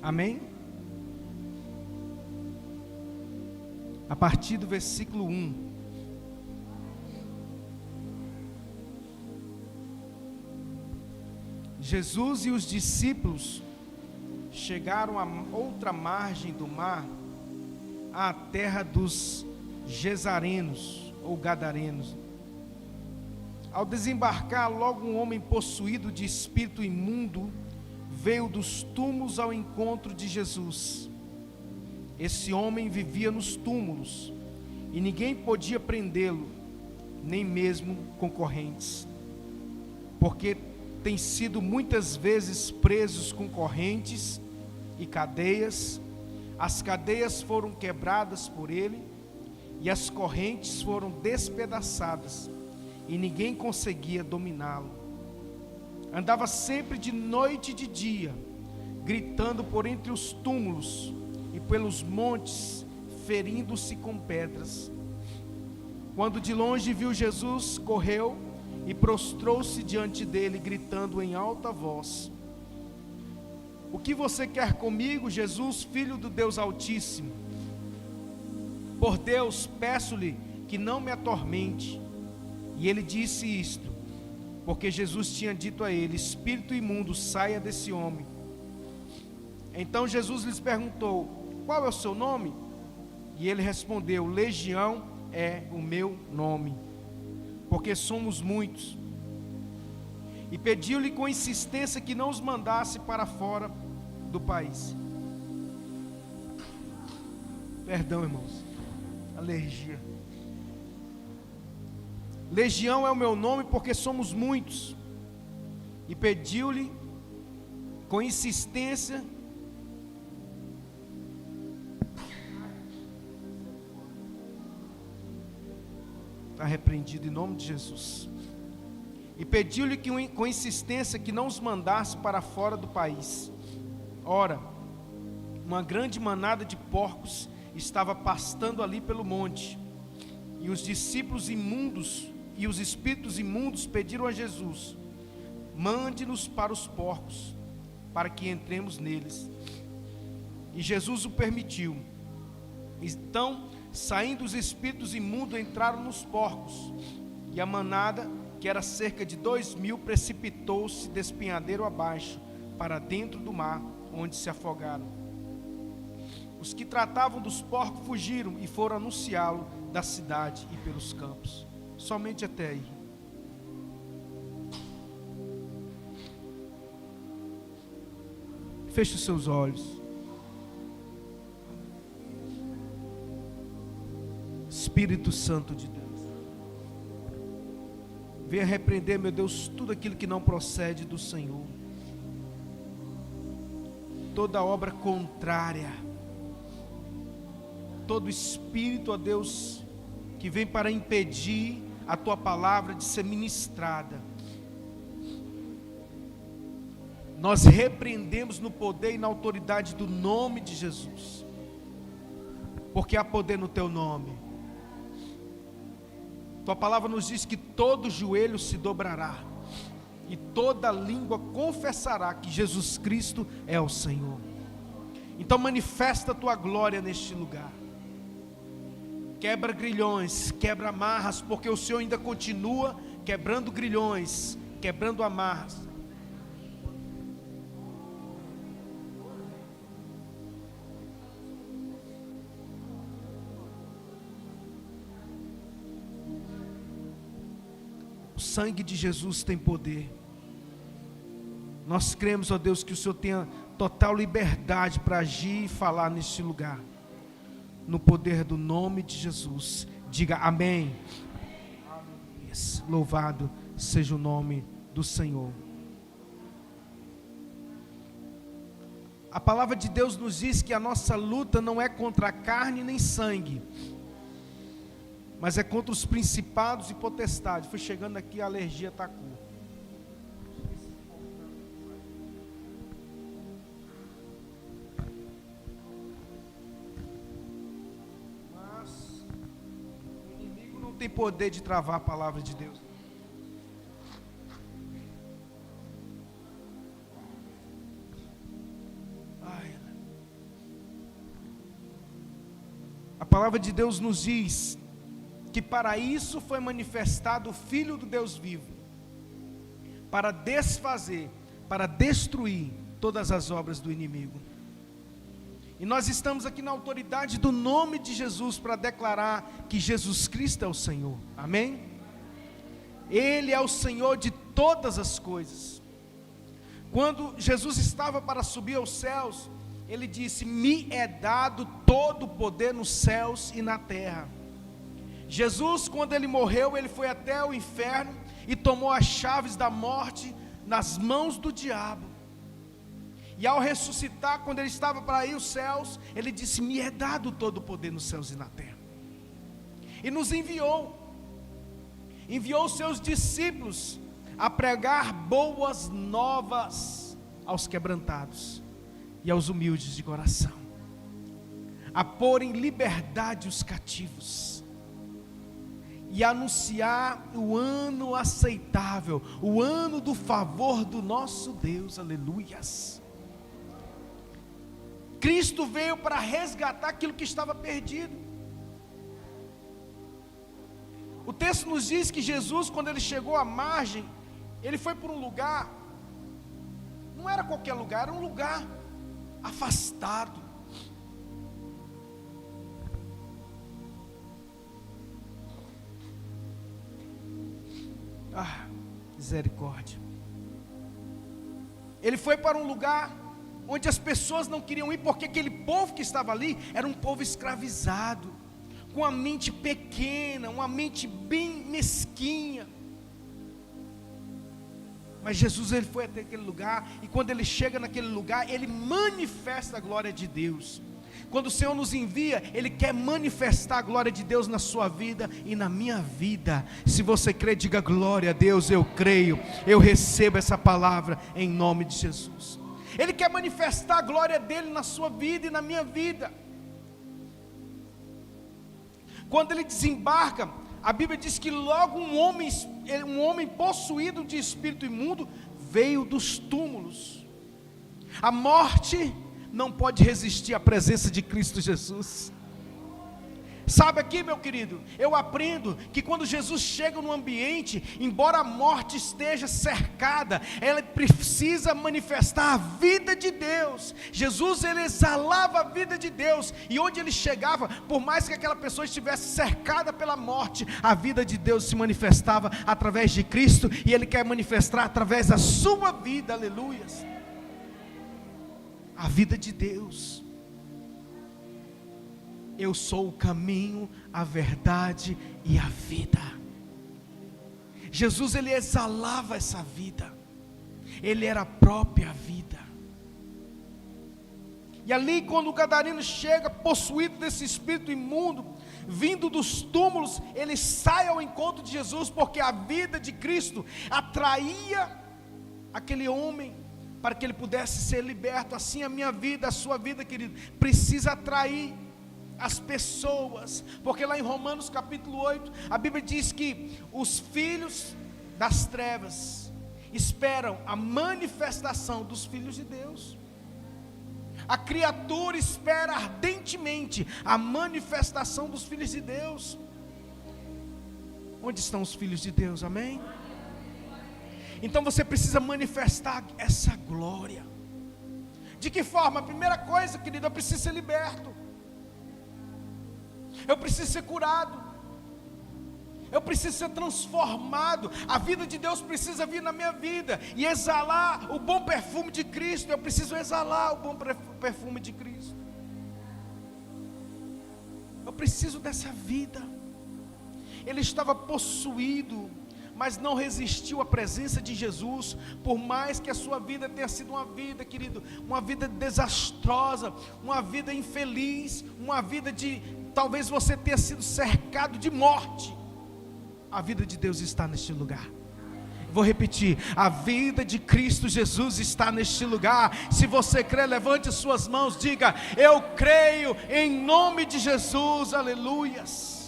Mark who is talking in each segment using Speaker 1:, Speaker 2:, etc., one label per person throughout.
Speaker 1: Amém? A partir do versículo 1. Jesus e os discípulos chegaram a outra margem do mar, à terra dos Gesarenos ou Gadarenos. Ao desembarcar, logo um homem possuído de espírito imundo veio dos túmulos ao encontro de Jesus. Esse homem vivia nos túmulos e ninguém podia prendê-lo, nem mesmo concorrentes, porque tem sido muitas vezes presos com correntes e cadeias. As cadeias foram quebradas por ele e as correntes foram despedaçadas, e ninguém conseguia dominá-lo. Andava sempre de noite e de dia, gritando por entre os túmulos e pelos montes, ferindo-se com pedras. Quando de longe viu Jesus, correu e prostrou-se diante dele, gritando em alta voz: O que você quer comigo, Jesus, Filho do Deus Altíssimo? Por Deus, peço-lhe que não me atormente. E ele disse isto porque Jesus tinha dito a ele: Espírito imundo, saia desse homem. Então Jesus lhes perguntou: Qual é o seu nome? E ele respondeu: Legião é o meu nome, porque somos muitos. E pediu-lhe com insistência que não os mandasse para fora do país. Perdão, irmãos, alergia. Legião é o meu nome, porque somos muitos. E pediu-lhe com insistência está repreendido em nome de Jesus. E pediu-lhe com insistência que não os mandasse para fora do país. Ora, uma grande manada de porcos estava pastando ali pelo monte, e os discípulos imundos e os espíritos imundos pediram a Jesus: Mande-nos para os porcos, para que entremos neles. E Jesus o permitiu. Então, saindo os espíritos imundos, entraram nos porcos, e a manada, que era cerca de 2.000, precipitou-se despenhadeiro abaixo, para dentro do mar, onde se afogaram. Os que tratavam dos porcos fugiram e foram anunciá-lo da cidade e pelos campos. Somente até aí. Feche os seus olhos. Espírito Santo de Deus, venha repreender, meu Deus, tudo aquilo que não procede do Senhor, toda obra contrária, todo espírito, ó Deus, que vem para impedir a Tua palavra de ser ministrada. Nós repreendemos no poder e na autoridade do nome de Jesus, porque há poder no Teu nome. Tua palavra nos diz que todo joelho se dobrará e toda língua confessará que Jesus Cristo é o Senhor. Então manifesta a Tua glória neste lugar. Quebra grilhões, quebra amarras, porque o Senhor ainda continua quebrando grilhões, quebrando amarras. O sangue de Jesus tem poder. Nós cremos, ó Deus, que o Senhor tenha total liberdade para agir e falar neste lugar, no poder do nome de Jesus. Diga amém. Yes. Louvado seja o nome do Senhor. A palavra de Deus nos diz que a nossa luta não é contra a carne nem sangue, mas é contra os principados e potestades. Fui chegando aqui, a alergia atacou. Mas o inimigo não tem poder de travar a palavra de Deus. Ai, palavra de Deus nos diz que para isso foi manifestado o Filho do Deus vivo, para desfazer, para destruir todas as obras do inimigo. E nós estamos aqui na autoridade do nome de Jesus para declarar que Jesus Cristo é o Senhor, amém? Ele é o Senhor de todas as coisas. Quando Jesus estava para subir aos céus, Ele disse: me é dado todo o poder nos céus e na terra. Jesus, quando Ele morreu, Ele foi até o inferno e tomou as chaves da morte nas mãos do diabo. E ao ressuscitar, quando Ele estava para ir aos céus, Ele disse: me é dado todo o poder nos céus e na terra. E nos enviou os seus discípulos a pregar boas novas aos quebrantados e aos humildes de coração, a pôr em liberdade os cativos, e anunciar o ano aceitável, o ano do favor do nosso Deus, aleluias. Cristo veio para resgatar aquilo que estava perdido. O texto nos diz que Jesus, quando Ele chegou à margem, Ele foi por um lugar, não era qualquer lugar, era um lugar afastado. Misericórdia. Ele foi para um lugar onde as pessoas não queriam ir, porque aquele povo que estava ali era um povo escravizado, com a mente pequena, uma mente bem mesquinha. Mas Jesus, Ele foi até aquele lugar, e quando Ele chega naquele lugar, Ele manifesta a glória de Deus. Quando o Senhor nos envia, Ele quer manifestar a glória de Deus na sua vida e na minha vida. Se você crê, diga: glória a Deus, eu creio, eu recebo essa palavra em nome de Jesus. Ele quer manifestar a glória dEle na sua vida e na minha vida. Quando Ele desembarca, a Bíblia diz que logo um homem possuído de espírito imundo veio dos túmulos. A morte não pode resistir à presença de Cristo Jesus. Sabe aqui, meu querido, eu aprendo que quando Jesus chega no ambiente, embora a morte esteja cercada, ela precisa manifestar a vida de Deus. Jesus, Ele exalava a vida de Deus, e onde Ele chegava, por mais que aquela pessoa estivesse cercada pela morte, a vida de Deus se manifestava através de Cristo, e Ele quer manifestar através da sua vida, aleluias, a vida de Deus. Eu sou o caminho, a verdade e a vida. Jesus, Ele exalava essa vida. Ele era a própria vida. E ali, quando o gadareno chega, possuído desse espírito imundo, vindo dos túmulos, ele sai ao encontro de Jesus, porque a vida de Cristo atraía aquele homem, para que ele pudesse ser liberto. Assim a minha vida, a sua vida, querido, precisa atrair as pessoas, porque lá em Romanos capítulo 8, a Bíblia diz que os filhos das trevas esperam a manifestação dos filhos de Deus. A criatura espera ardentemente a manifestação dos filhos de Deus. Onde estão os filhos de Deus, amém? Então você precisa manifestar essa glória. De que forma? A primeira coisa, querido, eu preciso ser liberto. Eu preciso ser curado, eu preciso ser transformado. A vida de Deus precisa vir na minha vida e exalar o bom perfume de Cristo. Eu preciso exalar o bom perfume de Cristo. Eu preciso dessa vida. Ele estava possuído, mas não resistiu à presença de Jesus. Por mais que a sua vida tenha sido uma vida, querido, uma vida desastrosa, uma vida infeliz, uma vida de, talvez você tenha sido cercado de morte, a vida de Deus está neste lugar. Vou repetir: a vida de Cristo Jesus está neste lugar. Se você crê, levante as suas mãos, diga: eu creio em nome de Jesus, aleluias.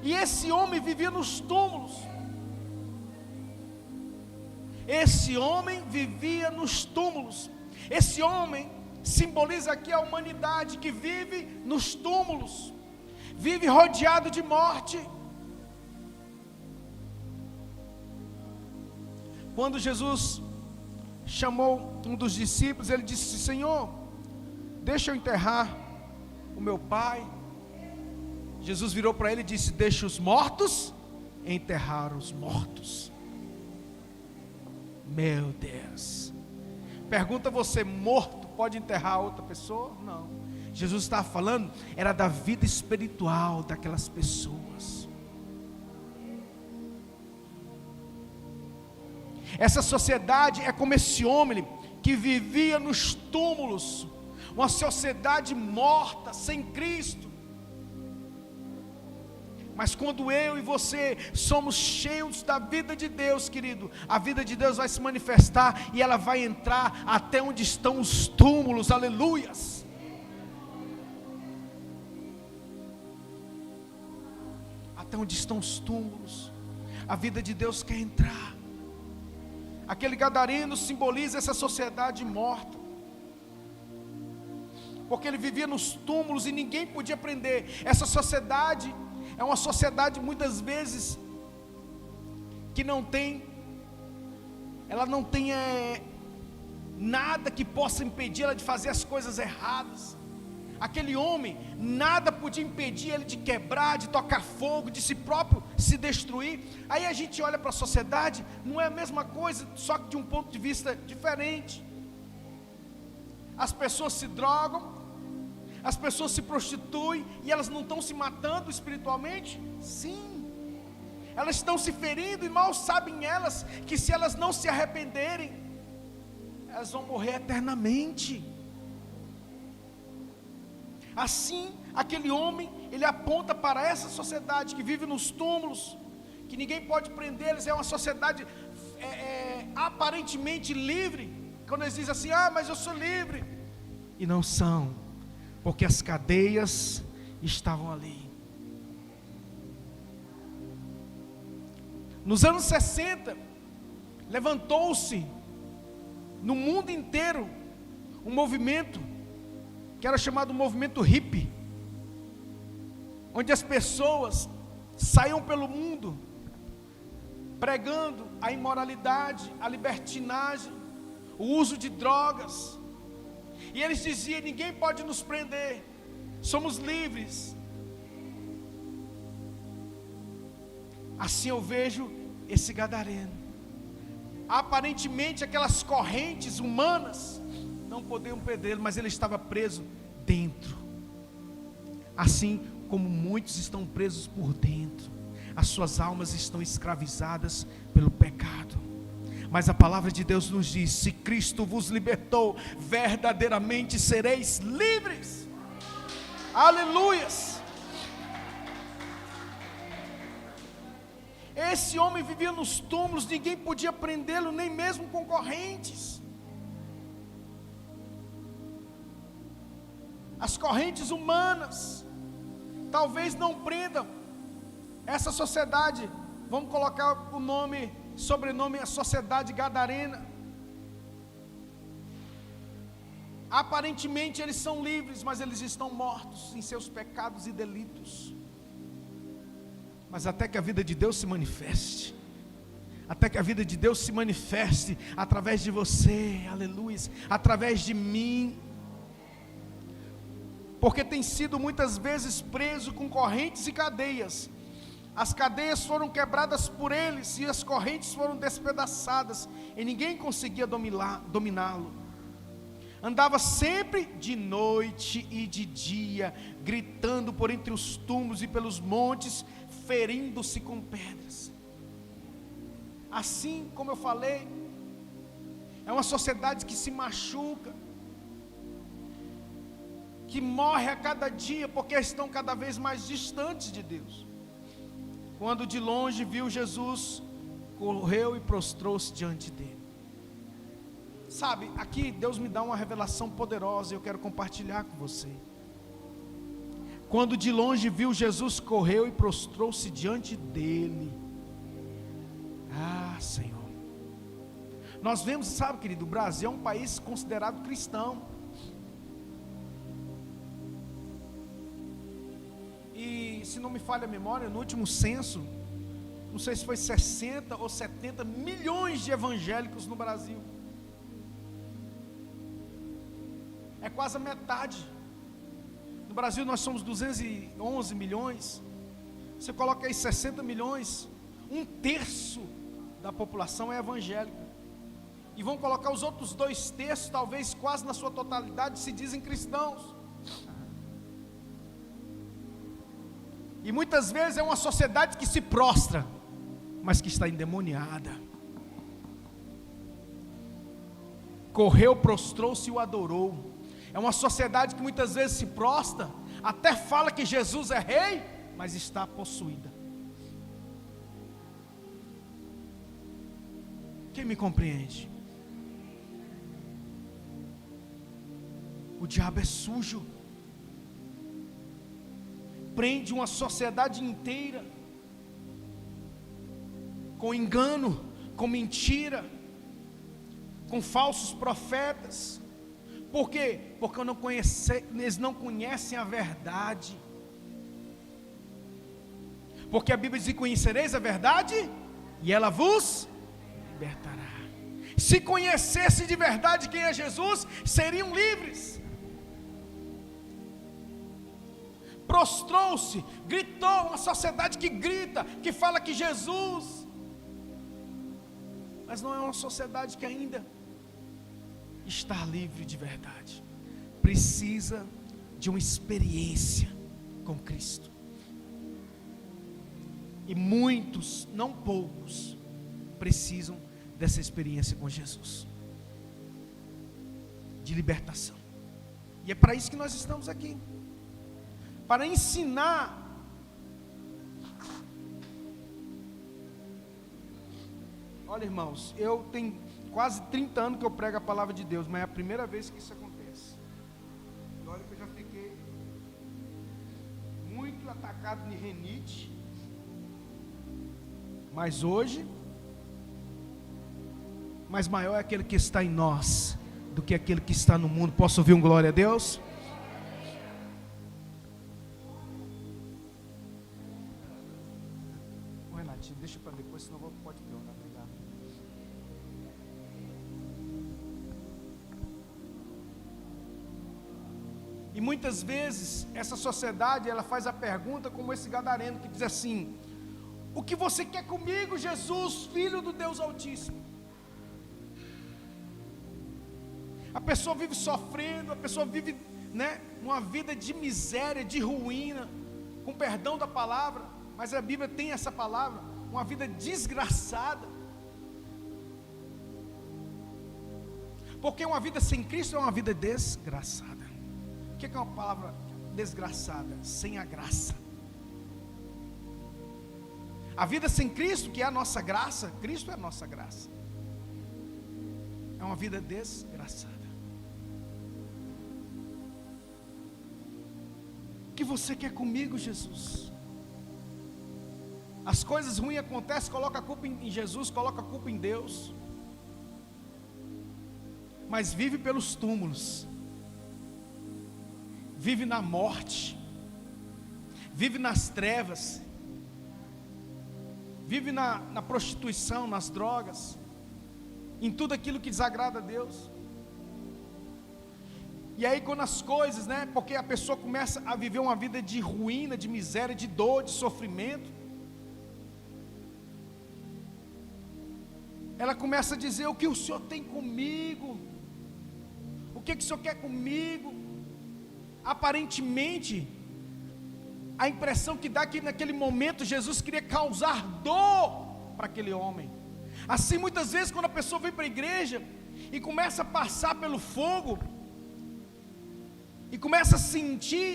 Speaker 1: E esse homem vivia nos túmulos. Esse homem vivia nos túmulos. Esse homem simboliza aqui a humanidade que vive nos túmulos, vive rodeado de morte. Quando Jesus chamou um dos discípulos, ele disse: Senhor, deixa eu enterrar o meu pai. Jesus virou para ele e disse: deixa os mortos enterrar os mortos. Meu Deus. Pergunta você: morto pode enterrar outra pessoa? Não. Jesus estava falando, era da vida espiritual daquelas pessoas. Essa sociedade é como esse homem que vivia nos túmulos, uma sociedade morta, sem Cristo. Mas quando eu e você somos cheios da vida de Deus, querido, a vida de Deus vai se manifestar e ela vai entrar até onde estão os túmulos, aleluias. Até onde estão os túmulos, a vida de Deus quer entrar. Aquele gadareno simboliza essa sociedade morta, porque ele vivia nos túmulos e ninguém podia prender. Essa sociedade é uma sociedade muitas vezes que ela não tem nada que possa impedir ela de fazer as coisas erradas. Aquele homem, nada podia impedir ele de quebrar, de tocar fogo, de si próprio se destruir. Aí a gente olha para a sociedade, não é a mesma coisa, só que de um ponto de vista diferente. As pessoas se drogam, as pessoas se prostituem, e elas não estão se matando espiritualmente? Sim, elas estão se ferindo, e mal sabem elas que se elas não se arrependerem, elas vão morrer eternamente. Assim, aquele homem, ele aponta para essa sociedade que vive nos túmulos, que ninguém pode prendê-los. É uma sociedade aparentemente livre. Quando eles dizem assim: mas eu sou livre, e não são, porque as cadeias estavam ali. Nos anos 60, levantou-se no mundo inteiro um movimento que era chamado movimento hippie, onde as pessoas saíam pelo mundo pregando a imoralidade, a libertinagem, o uso de drogas, e eles diziam: ninguém pode nos prender, somos livres. Assim eu vejo esse gadareno. Aparentemente aquelas correntes humanas não podiam prendê-lo, mas ele estava preso dentro. Assim como muitos estão presos por dentro, as suas almas estão escravizadas pelo pecado. Mas a palavra de Deus nos diz: se Cristo vos libertou, verdadeiramente sereis livres. Aleluias. Esse homem vivia nos túmulos, ninguém podia prendê-lo, nem mesmo com correntes. As correntes humanas talvez não prendam essa sociedade. Vamos colocar o nome, sobrenome, a sociedade gadarena. Aparentemente eles são livres, mas eles estão mortos em seus pecados e delitos. Mas até que a vida de Deus se manifeste, até que a vida de Deus se manifeste através de você, aleluia, através de mim, porque tem sido muitas vezes preso com correntes e cadeias. As cadeias foram quebradas por eles e as correntes foram despedaçadas, e ninguém conseguia dominá-lo. Andava sempre de noite e de dia, gritando por entre os túmulos e pelos montes, ferindo-se com pedras. Assim como eu falei, é uma sociedade que se machuca, que morre a cada dia, porque estão cada vez mais distantes de Deus. Quando de longe viu Jesus, correu e prostrou-se diante dele. Sabe, aqui Deus me dá uma revelação poderosa e eu quero compartilhar com você. Quando de longe viu Jesus, correu e prostrou-se diante dele. Senhor, nós vemos, sabe, querido, o Brasil é um país considerado cristão. se não me falha a memória, no último censo, não sei se foi 60 ou 70 milhões de evangélicos no Brasil. É quase a metade. No Brasil nós somos 211 milhões. Você coloca aí 60 milhões, 1/3 da população é evangélica. E vão colocar os outros 2/3, talvez quase na sua totalidade, se dizem cristãos. E muitas vezes é uma sociedade que se prostra, mas que está endemoniada. Correu, prostrou-se e o adorou. É uma sociedade que muitas vezes se prostra, até fala que Jesus é rei, mas está possuída. Quem me compreende? O diabo é sujo. Prende uma sociedade inteira com engano, com mentira, com falsos profetas. Por quê? Porque eles não conhecem a verdade. Porque a Bíblia diz: conhecereis a verdade e ela vos libertará. Se conhecesse de verdade quem é Jesus, seriam livres. Prostrou-se, gritou, uma sociedade que grita, que fala que Jesus, mas não é uma sociedade que ainda está livre de verdade. Precisa de uma experiência com Cristo. E muitos, não poucos, precisam dessa experiência com Jesus, de libertação. E é para isso que nós estamos aqui, para ensinar Olha, irmãos, eu tenho quase 30 anos que eu prego a palavra de Deus, mas é a primeira vez que isso acontece. E olha que eu já fiquei muito atacado de renite, mas hoje, mais maior é aquele que está em nós do que aquele que está no mundo. Posso ouvir um glória a Deus? Ô Renatinho, deixa para depois, senão pode piorar. E muitas vezes essa sociedade, ela faz a pergunta como esse gadareno que diz assim: o que você quer comigo, Jesus, Filho do Deus Altíssimo? A pessoa vive sofrendo, a pessoa vive, uma vida de miséria, de ruína, com perdão da palavra, mas a Bíblia tem essa palavra, uma vida desgraçada. Porque uma vida sem Cristo é uma vida desgraçada. O que é uma palavra desgraçada? Sem a graça. A vida sem Cristo, que é a nossa graça, Cristo é a nossa graça, é uma vida desgraçada. O que você quer comigo, Jesus? As coisas ruins acontecem, coloca a culpa em Jesus, coloca a culpa em Deus, mas vive pelos túmulos, vive na morte, vive nas trevas, vive na prostituição, nas drogas, em tudo aquilo que desagrada a Deus. E aí quando as coisas, porque a pessoa começa a viver uma vida de ruína, de miséria, de dor, de sofrimento, ela começa a dizer: o que o Senhor tem comigo? O que o Senhor quer comigo? Aparentemente, a impressão que dá é que naquele momento Jesus queria causar dor para aquele homem. Assim, muitas vezes, quando a pessoa vem para a igreja e começa a passar pelo fogo, e começa a sentir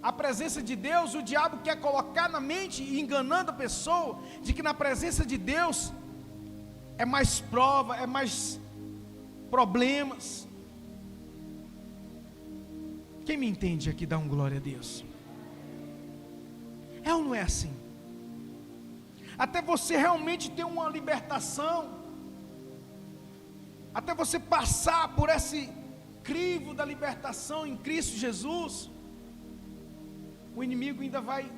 Speaker 1: a presença de Deus, o diabo quer colocar na mente, enganando a pessoa, de que na presença de Deus é mais prova, é mais problemas. Quem me entende aqui, dá um glória a Deus. É ou não é assim? Até você realmente ter uma libertação, até você passar por esse crivo da libertação em Cristo Jesus, o inimigo ainda vai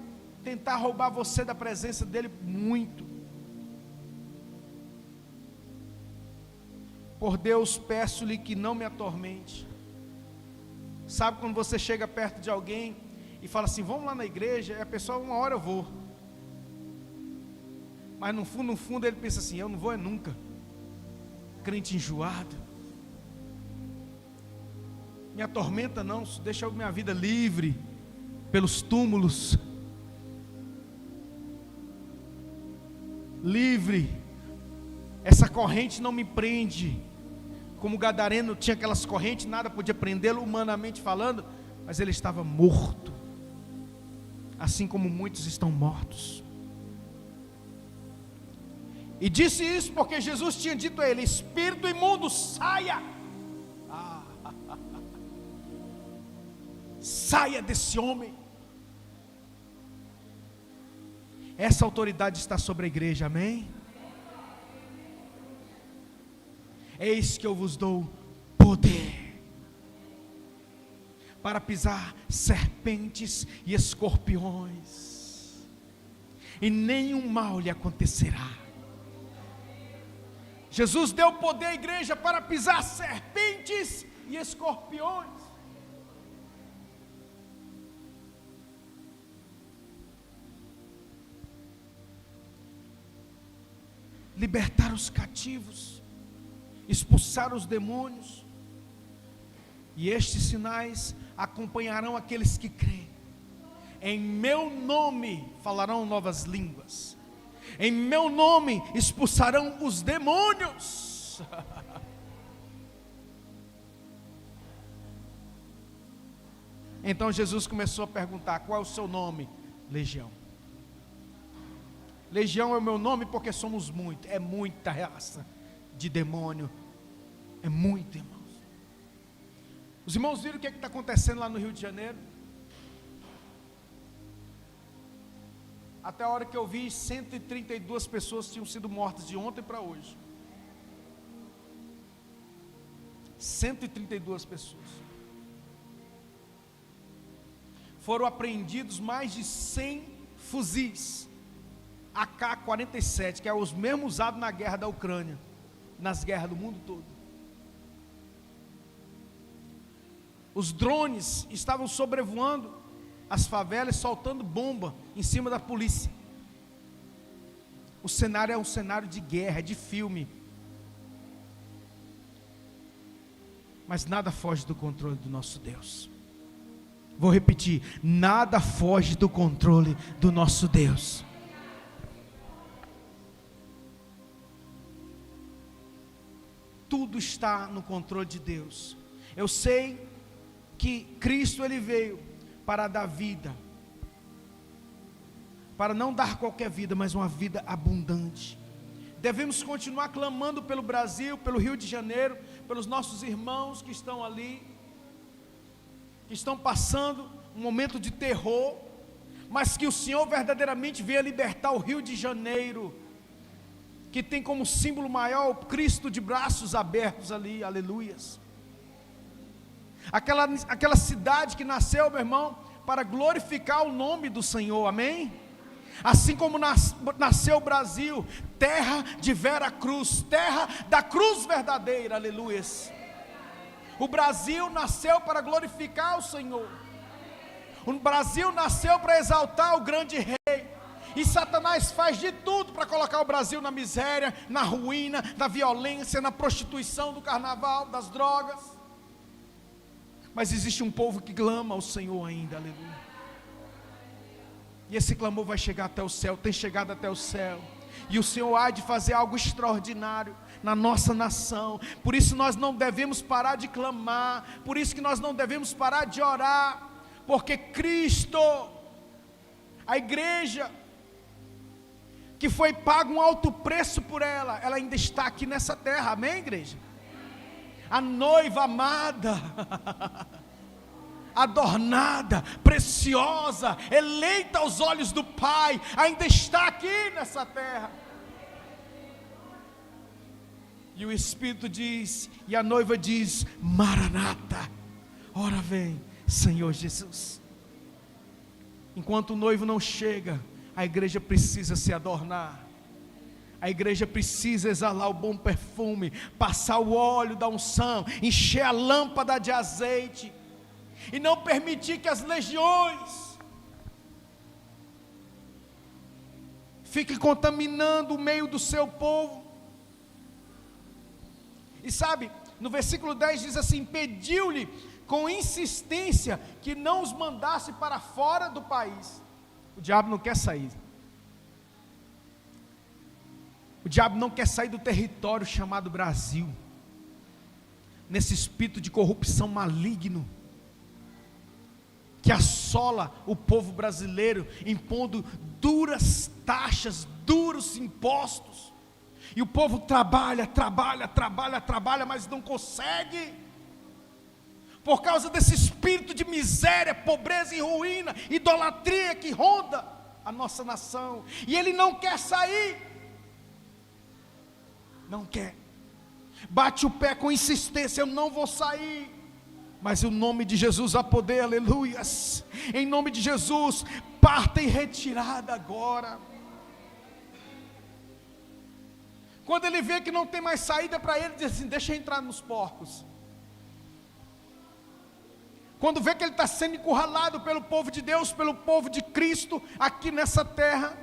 Speaker 1: tentar roubar você da presença dele muito. Por Deus, peço-lhe que não me atormente. Sabe quando você chega perto de alguém e fala assim, vamos lá na igreja, e a pessoa, uma hora eu vou. Mas no fundo ele pensa assim, eu não vou nunca. Crente enjoado. Me atormenta não, deixa a minha vida livre pelos túmulos. Livre. Essa corrente não me prende. Como o gadareno tinha aquelas correntes, nada podia prendê-lo humanamente falando, mas ele estava morto, assim como muitos estão mortos. E disse isso porque Jesus tinha dito a ele, espírito imundo, saia, saia desse homem. Essa autoridade está sobre a igreja, amém? Eis que eu vos dou poder para pisar serpentes e escorpiões, e nenhum mal lhe acontecerá. Jesus deu poder à igreja para pisar serpentes e escorpiões. Libertar os cativos, expulsar os demônios, e estes sinais acompanharão aqueles que creem. Em meu nome falarão novas línguas, em meu nome expulsarão os demônios. Então Jesus começou a perguntar, qual é o seu nome? Legião. Legião é o meu nome porque somos muitos, é muita raça de demônio, é muito, irmãos. Os irmãos viram o que está acontecendo lá no Rio de Janeiro? Até a hora que eu vi, 132 pessoas tinham sido mortas de ontem para hoje. 132 pessoas. Foram apreendidos mais de 100 fuzis AK-47, que é os mesmos usados na guerra da Ucrânia, nas guerras do mundo todo. Os drones estavam sobrevoando as favelas, soltando bomba em cima da polícia. O cenário é um cenário de guerra, de filme. Mas nada foge do controle do nosso Deus. Vou repetir, nada foge do controle do nosso Deus. Tudo está no controle de Deus. Eu sei que Cristo ele veio para dar vida, para não dar qualquer vida, mas uma vida abundante. Devemos continuar clamando pelo Brasil, pelo Rio de Janeiro, pelos nossos irmãos que estão ali, que estão passando um momento de terror, mas que o Senhor verdadeiramente venha libertar o Rio de Janeiro, que tem como símbolo maior o Cristo de braços abertos ali, aleluias. Aquela cidade que nasceu, meu irmão, para glorificar o nome do Senhor, amém? Assim como nasceu o Brasil, terra de Vera Cruz, terra da cruz verdadeira, aleluias. O Brasil nasceu para glorificar o Senhor. O Brasil nasceu para exaltar o grande rei. E Satanás faz de tudo para colocar o Brasil na miséria, na ruína, na violência, na prostituição, do carnaval, das drogas. Mas existe um povo que clama ao Senhor ainda, aleluia. E esse clamor vai chegar até o céu, tem chegado até o céu. E o Senhor há de fazer algo extraordinário na nossa nação. Por isso nós não devemos parar de clamar, por isso que nós não devemos parar de orar, porque Cristo, a igreja, que foi pago um alto preço por ela ainda está aqui nessa terra, amém, igreja? A noiva amada, adornada, preciosa, eleita aos olhos do Pai, ainda está aqui nessa terra. E o Espírito diz, e a noiva diz, Maranata, ora vem, Senhor Jesus. Enquanto o noivo não chega, a igreja precisa se adornar. A igreja precisa exalar o bom perfume, passar o óleo da unção, encher a lâmpada de azeite, e não permitir que as legiões fiquem contaminando o meio do seu povo. E sabe, no versículo 10 diz assim: pediu-lhe com insistência que não os mandasse para fora do país. O diabo não quer sair. O diabo não quer sair do território chamado Brasil, nesse espírito de corrupção maligno, que assola o povo brasileiro, impondo duras taxas, duros impostos, e o povo trabalha, mas não consegue, por causa desse espírito de miséria, pobreza e ruína, idolatria que ronda a nossa nação, e ele não quer sair, não quer, bate o pé com insistência: eu não vou sair. Mas em nome de Jesus há poder, aleluias. Em nome de Jesus, parta em retirada agora. Quando ele vê que não tem mais saída para ele, diz assim: deixa eu entrar nos porcos. Quando vê que ele está sendo encurralado pelo povo de Deus, pelo povo de Cristo, aqui nessa terra,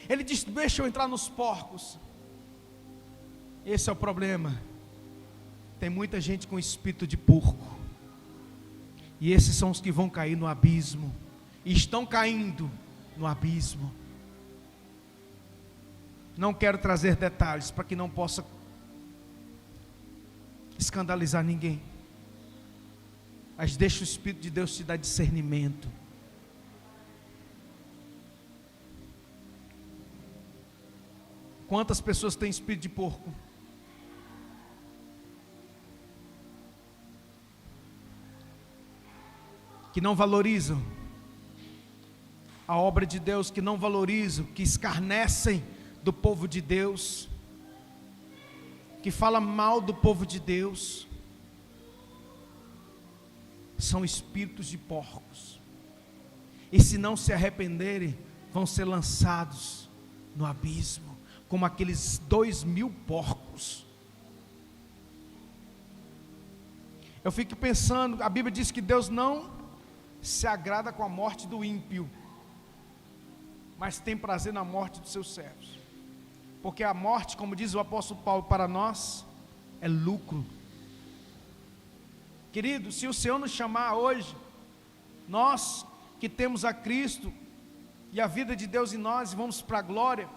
Speaker 1: ele diz: deixa eu entrar nos porcos. Esse é o problema. Tem muita gente com espírito de porco, e esses são os que vão cair no abismo, e estão caindo no abismo. Não quero trazer detalhes para que não possa escandalizar ninguém, mas deixa o Espírito de Deus te dar discernimento. Quantas pessoas têm espírito de porco? Que não valorizam a obra de Deus, que não valorizam, que escarnecem do povo de Deus, que falam mal do povo de Deus. São espíritos de porcos, e se não se arrependerem, vão ser lançados no abismo, como aqueles 2.000 porcos. Eu fico pensando, a Bíblia diz que Deus não se agrada com a morte do ímpio, mas tem prazer na morte dos seus servos, porque a morte, como diz o apóstolo Paulo, para nós é lucro. Querido, se o Senhor nos chamar hoje, nós que temos a Cristo e a vida de Deus em nós, e vamos para a glória,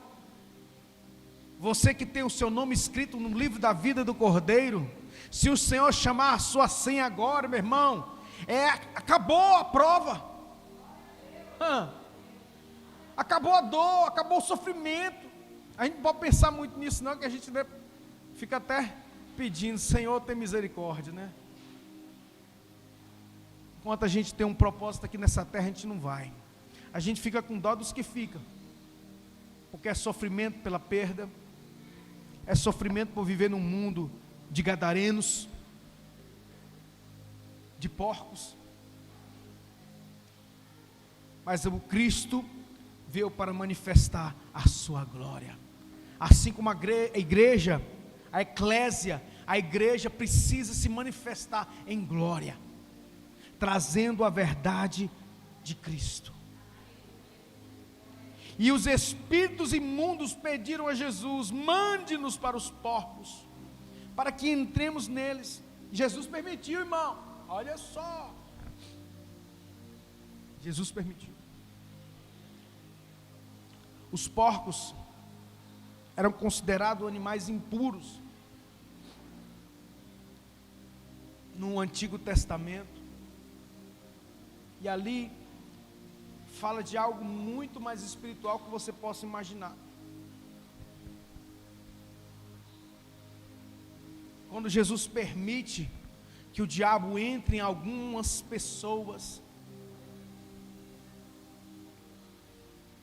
Speaker 1: você que tem o seu nome escrito no livro da vida do Cordeiro, se o Senhor chamar a sua senha agora, meu irmão, acabou a prova, acabou a dor, acabou o sofrimento. A gente não pode pensar muito nisso não, que a gente fica até pedindo: Senhor, tem misericórdia, né? Enquanto a gente tem um propósito aqui nessa terra, a gente não vai. A gente fica com dó dos que ficam, porque é sofrimento pela perda, é sofrimento por viver num mundo de gadarenos, de porcos. Mas o Cristo veio para manifestar a sua glória. Assim como a igreja, a eclésia, a igreja precisa se manifestar em glória, trazendo a verdade de Cristo. E os espíritos imundos pediram a Jesus: mande-nos para os porcos, para que entremos neles. Jesus permitiu, irmão. Olha só, Jesus permitiu. Os porcos eram considerados animais impuros no Antigo Testamento, e ali fala de algo muito mais espiritual que você possa imaginar. Quando Jesus permite que o diabo entre em algumas pessoas,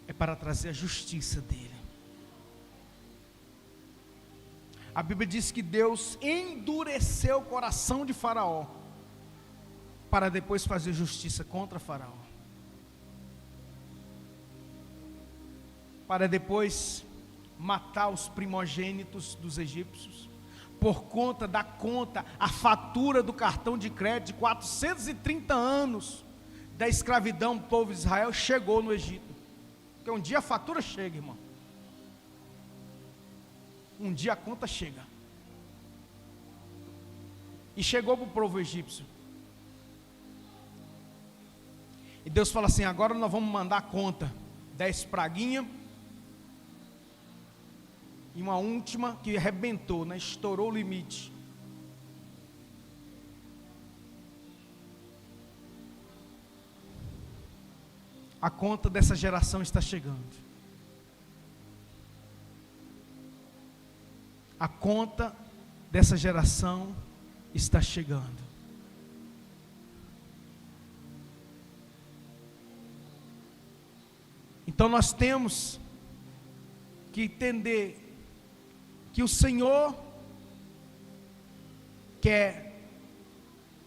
Speaker 1: é para trazer a justiça dele. A Bíblia diz que Deus endureceu o coração de Faraó, para depois fazer justiça contra Faraó. para depois matar os primogênitos dos egípcios, por conta da conta, a fatura do cartão de crédito de 430 anos da escravidão do povo de Israel chegou no Egito. Porque um dia a fatura chega, irmão. Um dia a conta chega. E chegou para o povo egípcio. E Deus fala assim: agora nós vamos mandar a conta. 10 praguinhas. E uma última que arrebentou, né? Estourou o limite. A conta dessa geração está chegando. A conta dessa geração está chegando. Então nós temos que entender que o Senhor quer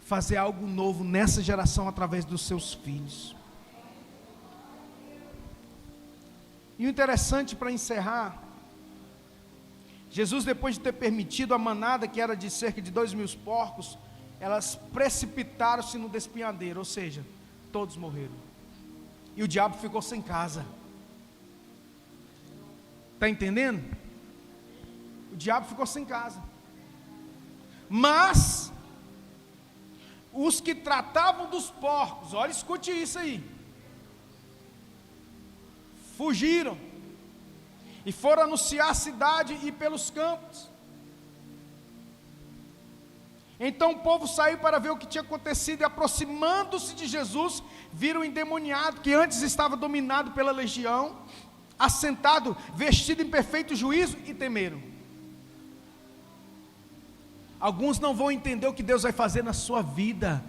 Speaker 1: fazer algo novo nessa geração através dos seus filhos. E o interessante, para encerrar, Jesus, depois de ter permitido a manada, que era de cerca de 2.000 porcos, elas precipitaram-se no despenhadeiro, ou seja, todos morreram. E o diabo ficou sem casa. Está entendendo? O diabo ficou sem casa. Mas os que tratavam dos porcos, olha, escute isso aí, fugiram e foram anunciar a cidade e pelos campos. Então o povo saiu para ver o que tinha acontecido, e aproximando-se de Jesus, viram o endemoniado, que antes estava dominado pela legião, assentado, vestido em perfeito juízo, e temeram. Alguns não vão entender o que Deus vai fazer na sua vida.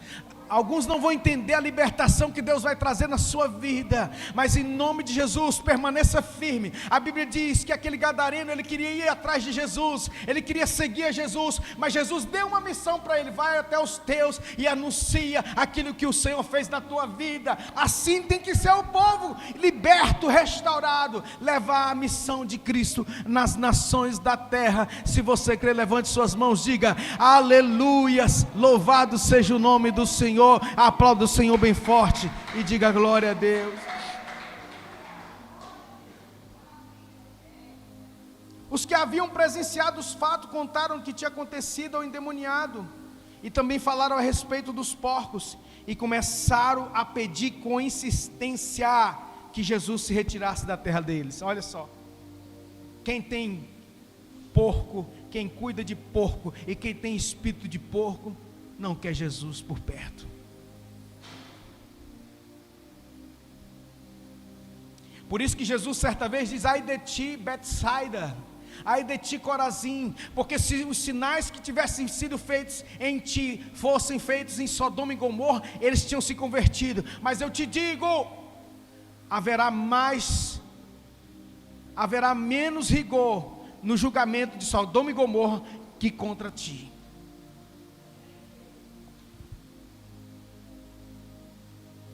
Speaker 1: Alguns não vão entender a libertação que Deus vai trazer na sua vida, mas em nome de Jesus, permaneça firme. A Bíblia diz que aquele gadareno, ele queria ir atrás de Jesus, ele queria seguir a Jesus, mas Jesus deu uma missão para ele: vai até os teus e anuncia aquilo que o Senhor fez na tua vida. Assim tem que ser o povo, liberto, restaurado, levar a missão de Cristo nas nações da terra. Se você crê, levante suas mãos, diga aleluias, louvado seja o nome do Senhor. Aplauda o Senhor bem forte e diga glória a Deus. Os que haviam presenciado os fatos contaram o que tinha acontecido ao endemoniado, e também falaram a respeito dos porcos, e começaram a pedir com insistência que Jesus se retirasse da terra deles. Olha só, quem tem porco, quem cuida de porco e quem tem espírito de porco, não quer Jesus por perto. Por isso que Jesus certa vez diz: ai de ti, Betsaida, ai de ti, Corazim, porque se os sinais que tivessem sido feitos em ti fossem feitos em Sodoma e Gomorra, eles tinham se convertido. Mas eu te digo, haverá menos rigor no julgamento de Sodoma e Gomorra que contra ti.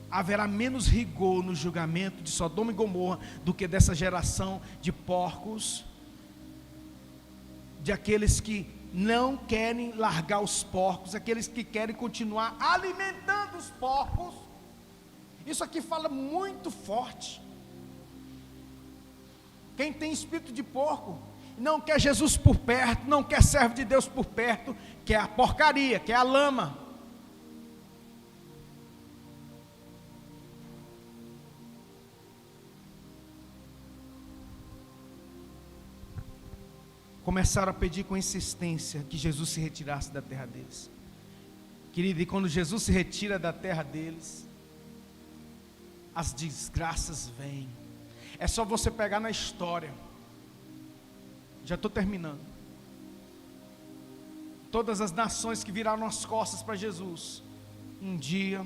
Speaker 1: Haverá menos rigor no julgamento de Sodoma e Gomorra do que dessa geração de porcos, de aqueles que não querem largar os porcos, aqueles que querem continuar alimentando os porcos. Isso aqui fala muito forte. Quem tem espírito de porco não quer Jesus por perto, não quer servo de Deus por perto, quer a porcaria, quer a lama. Começaram a pedir com insistência que Jesus se retirasse da terra deles. Querido, e quando Jesus se retira da terra deles, as desgraças vêm. É só você pegar na história. Já estou terminando. Todas as nações que viraram as costas para Jesus, um dia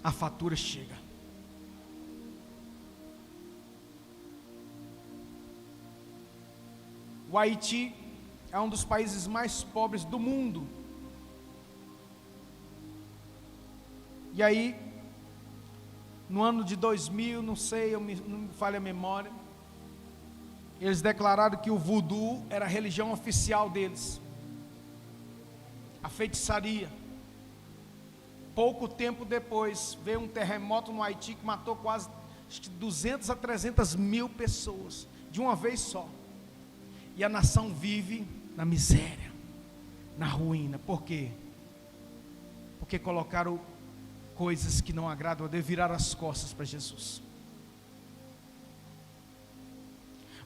Speaker 1: a fatura chega. O Haiti é um dos países mais pobres do mundo. E aí, no ano de 2000, não sei, não me falha a memória, eles declararam que o voodoo era a religião oficial deles, a feitiçaria. Pouco tempo depois, veio um terremoto no Haiti que matou quase 200 a 300 mil pessoas, de uma vez só. E a nação vive na miséria, na ruína. Por quê? Porque colocaram coisas que não agradam a Deus, viraram as costas para Jesus.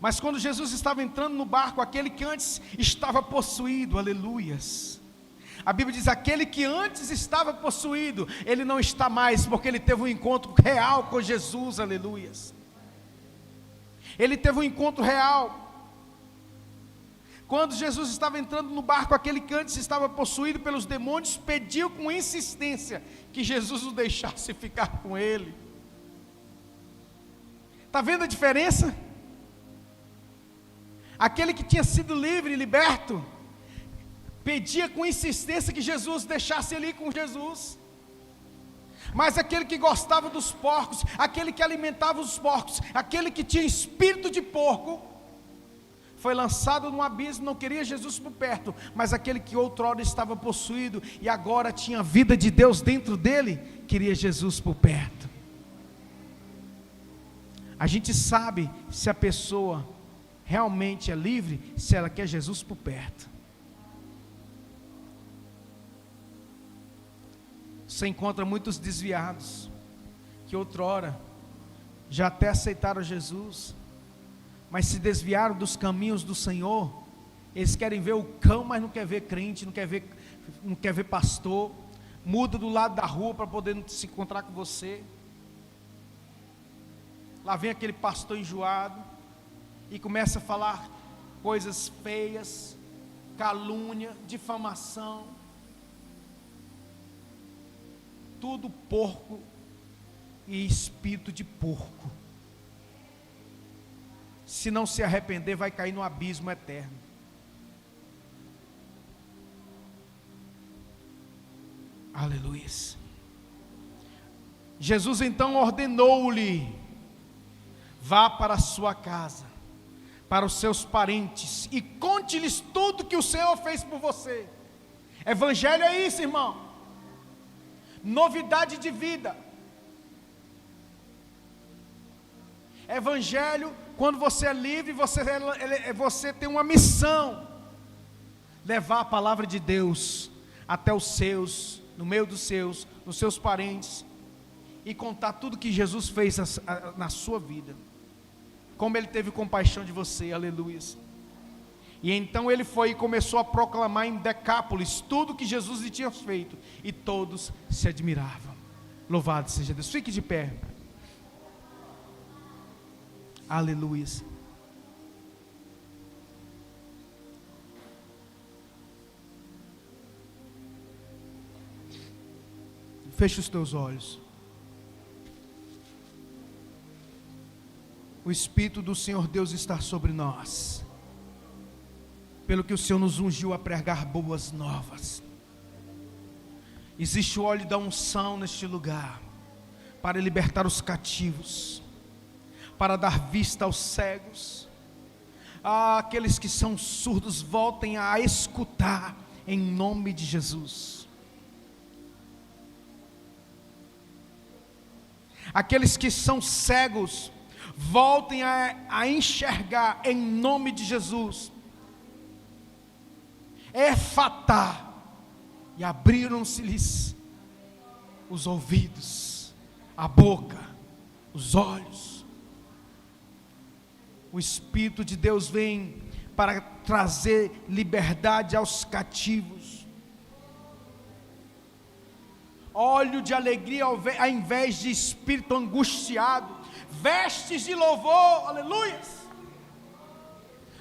Speaker 1: Mas quando Jesus estava entrando no barco, aquele que antes estava possuído, aleluias, a Bíblia diz, aquele que antes estava possuído, ele não está mais, porque ele teve um encontro real com Jesus, aleluias. Ele teve um encontro real. Quando Jesus estava entrando no barco, aquele que antes estava possuído pelos demônios, pediu com insistência que Jesus o deixasse ficar com ele. Está vendo a diferença? Aquele que tinha sido livre e liberto, pedia com insistência que Jesus deixasse ele ir com Jesus. Mas aquele que gostava dos porcos, aquele que alimentava os porcos, aquele que tinha espírito de porco, foi lançado num abismo, não queria Jesus por perto. Mas aquele que outrora estava possuído e agora tinha a vida de Deus dentro dele, queria Jesus por perto. A gente sabe se a pessoa realmente é livre, se ela quer Jesus por perto. Você encontra muitos desviados, que outrora já até aceitaram Jesus, mas se desviaram dos caminhos do Senhor. Eles querem ver o cão, mas não quer ver crente, não quer ver pastor. Muda do lado da rua para poder se encontrar com você. Lá vem aquele pastor enjoado e começa a falar coisas feias, calúnia, difamação, tudo porco e espírito de porco. Se não se arrepender, vai cair no abismo eterno. Aleluia. Jesus então ordenou-lhe: vá para a sua casa, para os seus parentes, e conte-lhes tudo que o Senhor fez por você. Evangelho é isso, irmão. Novidade de vida. Evangelho, quando você é livre, você tem uma missão: levar a palavra de Deus até os seus, no meio dos seus, nos seus parentes, e contar tudo que Jesus fez na sua vida, como Ele teve compaixão de você, aleluia. E então ele foi e começou a proclamar em Decápolis tudo que Jesus lhe tinha feito, e todos se admiravam. Louvado seja Deus. Fique de pé. Aleluia. Feche os teus olhos. O Espírito do Senhor Deus está sobre nós, pelo que o Senhor nos ungiu a pregar boas novas. Existe o óleo da unção neste lugar, para libertar os cativos, para dar vista aos cegos. Aqueles que são surdos voltem a escutar, em nome de Jesus. Aqueles que são cegos voltem a enxergar, em nome de Jesus. Efatá, e abriram-se-lhes os ouvidos, a boca, os olhos. O Espírito de Deus vem para trazer liberdade aos cativos, óleo de alegria ao invés de espírito angustiado, vestes de louvor, aleluia,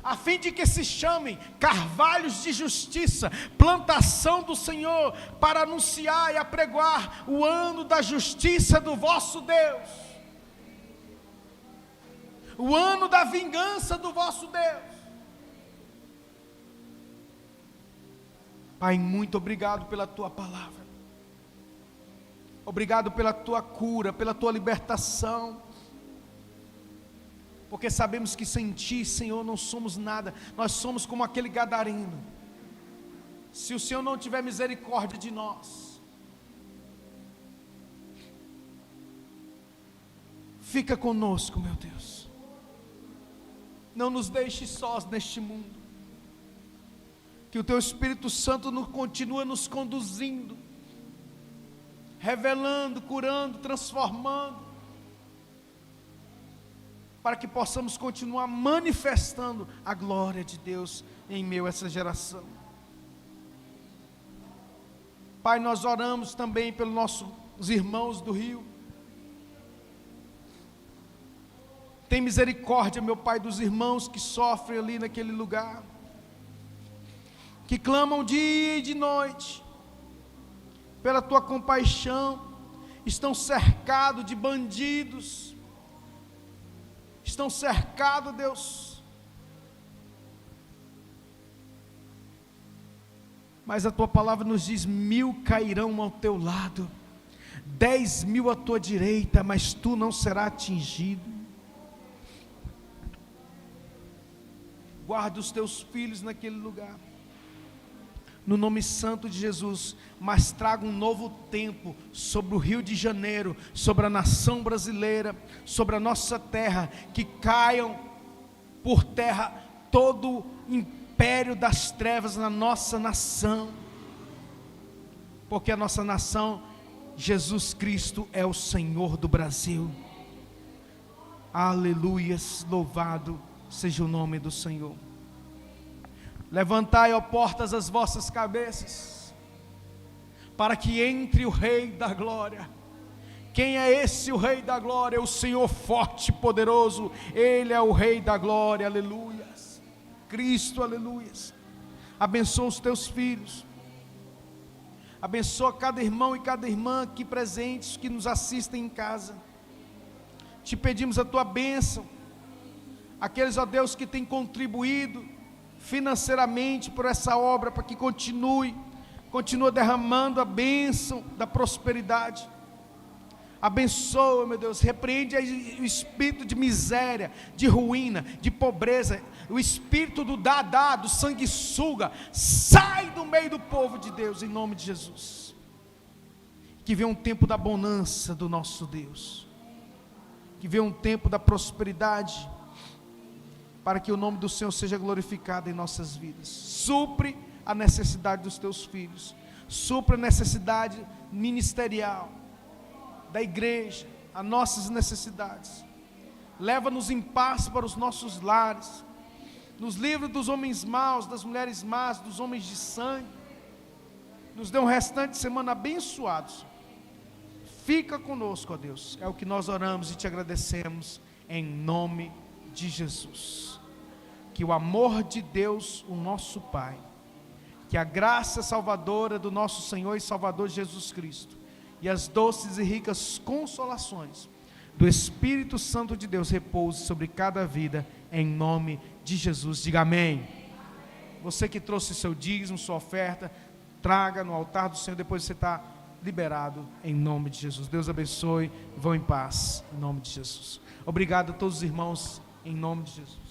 Speaker 1: a fim de que se chamem carvalhos de justiça, plantação do Senhor, para anunciar e apregoar o ano da justiça do vosso Deus, o ano da vingança do vosso Deus. Pai, muito obrigado pela tua palavra. Obrigado pela tua cura, pela tua libertação. Porque sabemos que sem ti, Senhor, não somos nada. Nós somos como aquele gadareno. Se o Senhor não tiver misericórdia de nós, fica conosco, meu Deus. Não nos deixe sós neste mundo. Que o teu Espírito Santo continua nos conduzindo, revelando, curando, transformando, para que possamos continuar manifestando a glória de Deus em meio a essa geração. Pai, nós oramos também pelos nossos irmãos do Rio. Tem misericórdia, meu Pai, dos irmãos que sofrem ali naquele lugar, que clamam dia e de noite pela tua compaixão. Estão cercados de bandidos, estão cercados, Deus, mas a tua palavra nos diz: 1000 cairão ao teu lado, 10.000 à tua direita, mas tu não serás atingido. Guarda os teus filhos naquele lugar, no nome santo de Jesus. Mas traga um novo tempo sobre o Rio de Janeiro, sobre a nação brasileira, sobre a nossa terra. Que caiam por terra todo o império das trevas na nossa nação, porque a nossa nação, Jesus Cristo é o Senhor do Brasil. Aleluias, louvado seja o nome do Senhor. Levantai, ó portas, as vossas cabeças, para que entre o Rei da Glória. Quem é esse o Rei da Glória? O Senhor forte e poderoso. Ele é o Rei da Glória, aleluias. Cristo, aleluias. Abençoa os teus filhos, abençoa cada irmão e cada irmã aqui presentes, que nos assistem em casa. Te pedimos a tua bênção, aqueles, ó Deus, que têm contribuído financeiramente por essa obra, para que continua derramando a bênção da prosperidade. Abençoa, meu Deus, repreende o espírito de miséria, de ruína, de pobreza, o espírito do do sanguessuga, sai do meio do povo de Deus, em nome de Jesus. Que venha um tempo da bonança do nosso Deus, que venha um tempo da prosperidade, para que o nome do Senhor seja glorificado em nossas vidas. Supre a necessidade dos teus filhos, supre a necessidade ministerial da igreja, as nossas necessidades. Leva-nos em paz para os nossos lares, nos livra dos homens maus, das mulheres más, dos homens de sangue. Nos dê um restante de semana abençoado. Fica conosco, ó Deus, é o que nós oramos e te agradecemos, em nome de Jesus. Que o amor de Deus, o nosso Pai, que a graça salvadora do nosso Senhor e Salvador Jesus Cristo, e as doces e ricas consolações do Espírito Santo de Deus repouse sobre cada vida, em nome de Jesus. Diga amém. Você que trouxe seu dízimo, sua oferta, traga no altar do Senhor, depois você está liberado, em nome de Jesus. Deus abençoe, vão em paz, em nome de Jesus. Obrigado a todos os irmãos, em nome de Jesus.